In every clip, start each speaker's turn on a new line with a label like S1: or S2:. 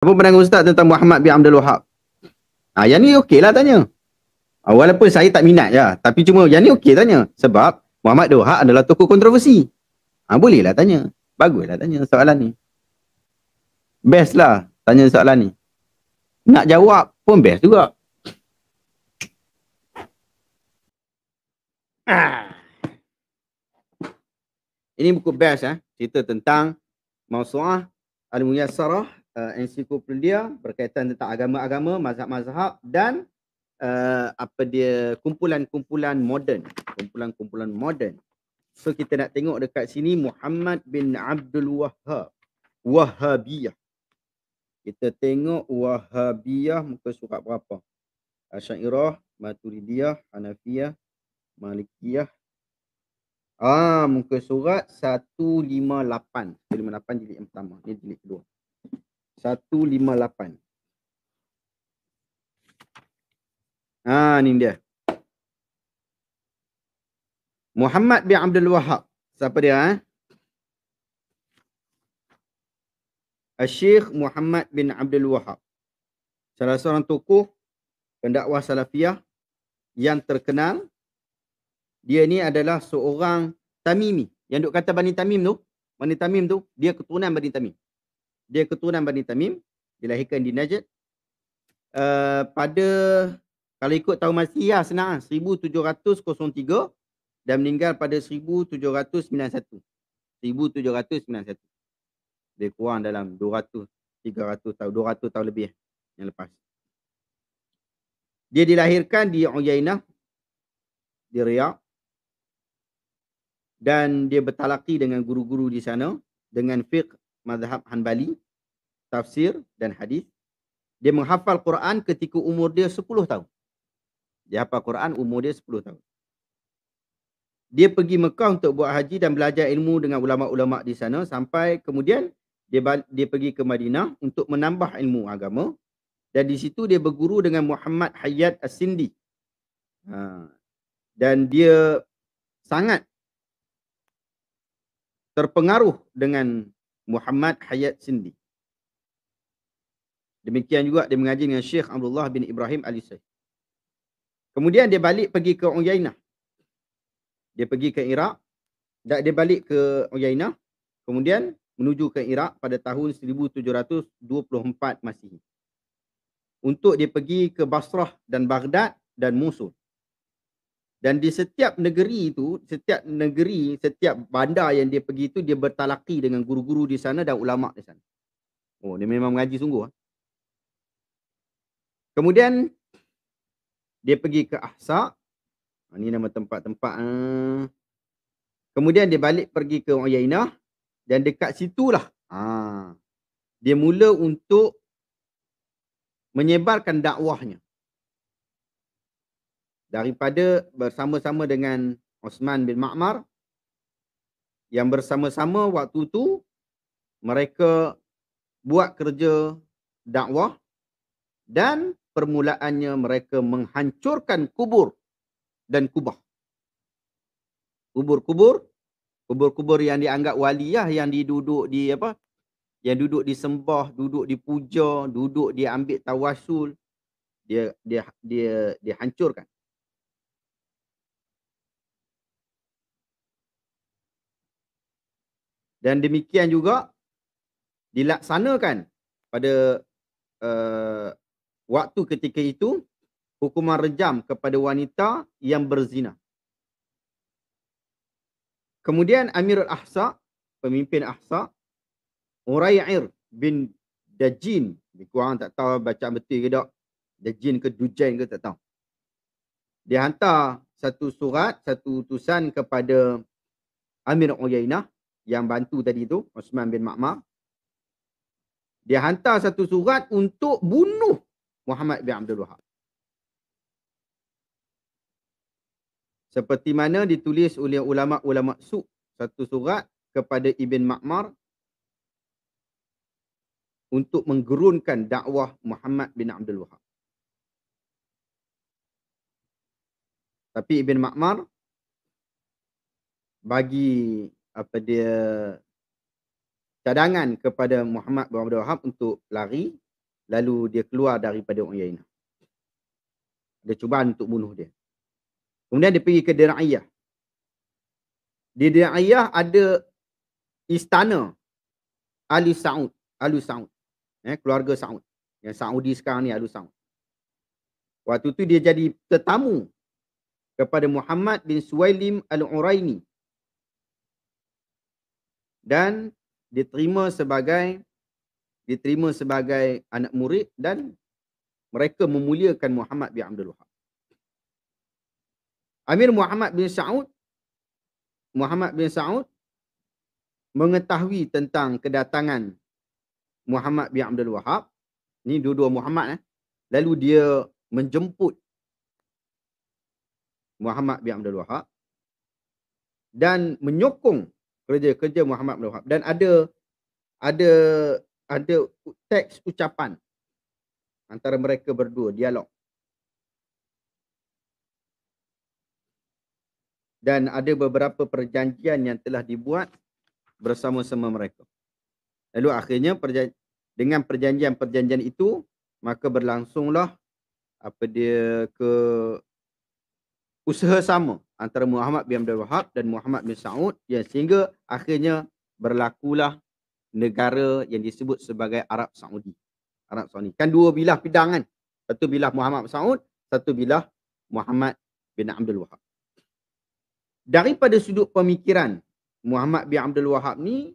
S1: Apa pandangan Ustaz tentang Muhammad bin Abdul Wahab? Yang ni okey lah tanya. Walaupun saya tak minat je. Tapi cuma yang ni okey tanya. Sebab Muhammad bin Wahab adalah tokoh kontroversi. Bolehlah tanya. Baguslah tanya soalan ni. Best lah tanya soalan ni. Nak jawab pun best juga. Ini buku best cerita tentang Mawsu'ah Al-Muyassarah, ensiklopedia berkaitan tentang agama-agama, mazhab-mazhab dan kumpulan-kumpulan moden. Kumpulan-kumpulan moden. So kita nak tengok dekat sini Muhammad bin Abdul Wahab. Wahabiyah. Kita tengok Wahabiyah muka surat berapa? Asy'ariyah, Maturidiyah, Hanafiyah, Malikiyah. Muka surat 158. 158 jilid yang pertama. Ini jilid kedua. 158. Ni dia. Muhammad bin Abdul Wahab. Siapa dia? Syekh Muhammad bin Abdul Wahab. Salah seorang tokoh pendakwah salafiyah yang terkenal. Dia ni adalah seorang Tamimi. Yang duk kata Bani Tamim tu. Bani Tamim tu, dia keturunan Bani Tamim. Dia keturunan Bani Tamim. Dilahirkan di Najd. Pada, kalau ikut tahun Masihiyah senang, 1703 dan meninggal pada 1791. 1791. Dia kurang dalam 200, 300 tahun, 200 tahun lebih yang lepas. Dia dilahirkan di Uyainah, di Riyadh. Dan dia bertalaki dengan guru-guru di sana dengan fiqh mazhab Hanbali, tafsir dan hadis. Dia menghafal Quran ketika umur dia 10 tahun. Dia hafal Quran umur dia 10 tahun. Dia pergi Mekah untuk buat haji dan belajar ilmu dengan ulama-ulama di sana sampai kemudian dia pergi ke Madinah untuk menambah ilmu agama dan di situ dia berguru dengan Muhammad Hayyat As-Sindi. Dan dia sangat terpengaruh dengan Muhammad Hayyat Sindi. Demikian juga dia mengaji dengan Syekh Abdullah bin Ibrahim Al-Isai. Kemudian dia balik pergi ke Uyainah. Dia pergi ke Iraq. Dia balik ke Uyainah. Kemudian menuju ke Iraq pada tahun 1724 Masihi. Untuk dia pergi ke Basrah dan Baghdad dan Mosul. Dan di setiap negeri itu, setiap bandar yang dia pergi itu, dia bertalaki dengan guru-guru di sana dan ulama di sana. Dia memang mengaji sungguh. Kemudian, dia pergi ke Ahsa. Ini nama tempat-tempat. Kemudian dia balik pergi ke Uyainah. Dan dekat situlah dia mula untuk menyebarkan dakwahnya. Daripada bersama-sama dengan Osman bin Ma'mar. Yang bersama-sama waktu tu mereka buat kerja dakwah. Dan permulaannya mereka menghancurkan kubur dan kubah. Kubur-kubur yang dianggap wali yang diduduk di yang duduk disembah, duduk dipuja, duduk diambil tawasul, dia hancurkan. Dan demikian juga dilaksanakan pada waktu ketika itu hukuman rejam kepada wanita yang berzina. Kemudian Amirul Ahsa, pemimpin Ahsa, Uray'ir bin Dajin, kurang tak tahu bacaan betul ke tak, Dajin ke Dujain ke tak tahu. Dia hantar satu surat, satu utusan kepada Amir Uyainah yang bantu tadi tu, Osman bin Ma'mar. Dia hantar satu surat untuk bunuh Muhammad bin Abdul Wahab. Seperti mana ditulis oleh ulama-ulama su' satu surat kepada Ibn Ma'mar untuk menggerunkan dakwah Muhammad bin Abdul Wahab. Tapi Ibn Ma'mar bagi cadangan kepada Muhammad bin Abdul Wahab untuk lari lalu dia keluar daripada Uyainah. Dia cubaan untuk bunuh dia. Kemudian dia pergi ke Dir'iyah. Di Dir'iyah ada istana Ali Saud. Keluarga Saud. Yang Saudi sekarang ni, Alu Saud. Waktu tu dia jadi tetamu kepada Muhammad bin Suwailim Al-Uraini. Dan diterima sebagai anak murid dan mereka memuliakan Muhammad bin Abdul Wahab. Amir Muhammad bin Saud mengetahui tentang kedatangan Muhammad bin Abdul Wahab. Ni dua-dua Muhammad. Lalu dia menjemput Muhammad bin Abdul Wahab dan menyokong kerja-kerja Muhammad bin Abdul Wahab. Dan ada teks ucapan antara mereka berdua, dialog. Dan ada beberapa perjanjian yang telah dibuat bersama-sama mereka. Lalu akhirnya dengan perjanjian-perjanjian itu, maka berlangsunglah usaha sama antara Muhammad bin Abdul Wahab dan Muhammad bin Saud, sehingga akhirnya berlakulah negara yang disebut sebagai Arab Saudi. Kan dua bilah pedang kan. Satu bilah Muhammad bin Saud, satu bilah Muhammad bin Abdul Wahab. Daripada sudut pemikiran Muhammad bin Abdul Wahab ni,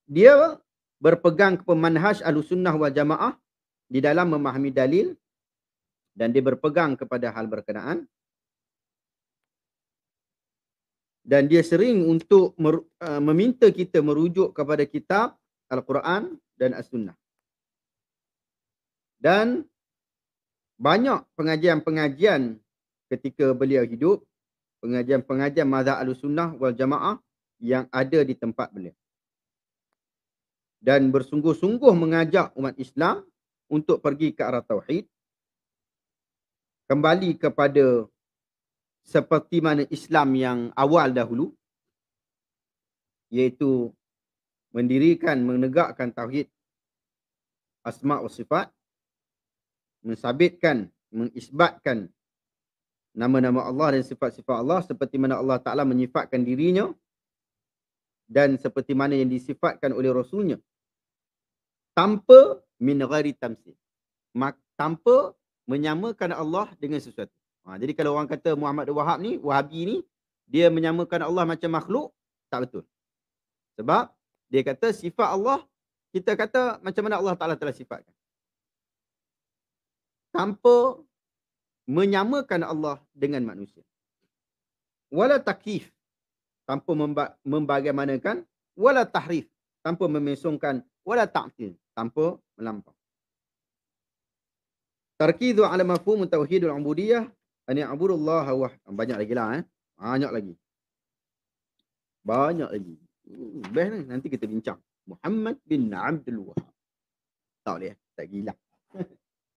S1: dia berpegang kepada manhaj Ahlussunnah wal Jamaah di dalam memahami dalil, dan dia berpegang kepada hal berkenaan. Dan dia sering untuk meminta kita merujuk kepada kitab Al-Quran dan As-Sunnah. Dan banyak pengajian-pengajian ketika beliau hidup, pengajian-pengajian mazhab Ahlussunnah wal Jamaah yang ada di tempat beliau. Dan bersungguh-sungguh mengajak umat Islam untuk pergi ke arah tauhid, kembali kepada seperti mana Islam yang awal dahulu, iaitu menegakkan tauhid asma' wa sifat, mengisbatkan nama-nama Allah dan sifat-sifat Allah seperti mana Allah Ta'ala menyifatkan dirinya dan seperti mana yang disifatkan oleh Rasulnya, tanpa min ghairi tamsil, tanpa menyamakan Allah dengan sesuatu. Jadi kalau orang kata Muhammad Wahab ni, Wahabi ni, dia menyamakan Allah macam makhluk, tak betul. Sebab dia kata sifat Allah, kita kata macam mana Allah Ta'ala telah sifatkan, tanpa menyamakan Allah dengan manusia. Wala takyif, tanpa membagaimanakan. Wala tahrif, tanpa memesongkan. Wala ta'til, tanpa melampau. Tarkidu ala mafhum tauhidul ubudiyah an ya'budullaha wahdahu. Banyak lagi lah. Banyak lagi. Best ni. Nanti kita bincang. Muhammad bin Abdul Wahab. Tak boleh. Tak gila.